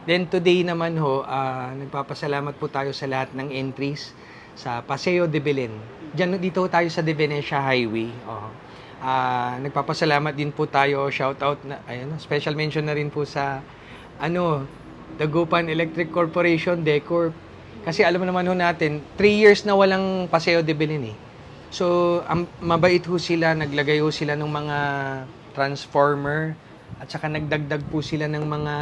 Then today naman ho, nagpapasalamat po tayo sa lahat ng entries sa Paseo de Belen. Dito ho tayo sa De Venecia Highway. Oo. Nagpapasalamat din po tayo, shout out na, ayun, special mention na rin po sa Dagupan Electric Corporation, DECORP. Kasi alam mo naman ho natin, 3 years na walang Paseo de Belen eh. So, mabait ho sila, naglagay ho sila ng mga transformer at saka nagdagdag po sila ng mga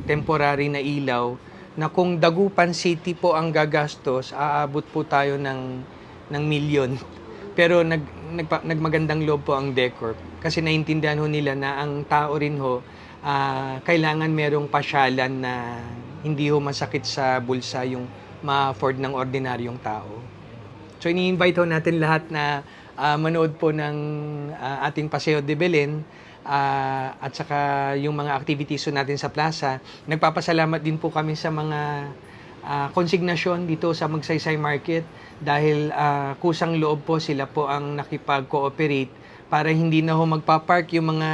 temporary na ilaw na kung Dagupan City po ang gagastos, aabot po tayo ng milyon. Pero nagmagandang loob po ang DECORP kasi naintindihan ho nila na ang tao rin ho, kailangan merong pasyalan na hindi ho masakit sa bulsa yung ma-afford ng ordinaryong tao. So ini-invite ho natin lahat na manood po ng ating Paseo de Belen at saka yung mga activities natin sa plaza. Nagpapasalamat din po kami sa mga konsignasyon dito sa Magsaysay Market dahil kusang loob po sila po ang nakipag-cooperate para hindi na ho magpa-park yung mga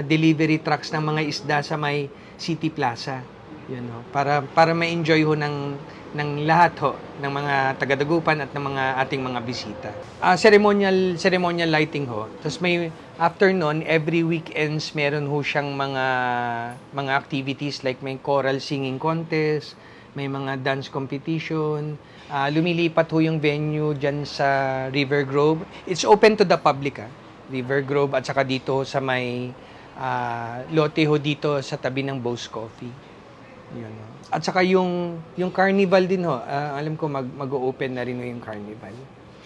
delivery trucks ng mga isda sa may City Plaza. Yun ho, para ma-enjoy ho ng lahat ho ng mga taga-Dagupan at ng mga ating mga bisita. Ceremonial lighting ho. Tapos may afternoon, every weekends meron ho siyang mga activities like may choral singing contest, may mga dance competition. Lumilipat ho yung venue dyan sa River Grove. It's open to the public River Grove at saka dito sa may lote ho dito sa tabi ng Bose Coffee. Yun, At saka yung carnival din ho, alam ko mag-o-open na rin ho yung carnival.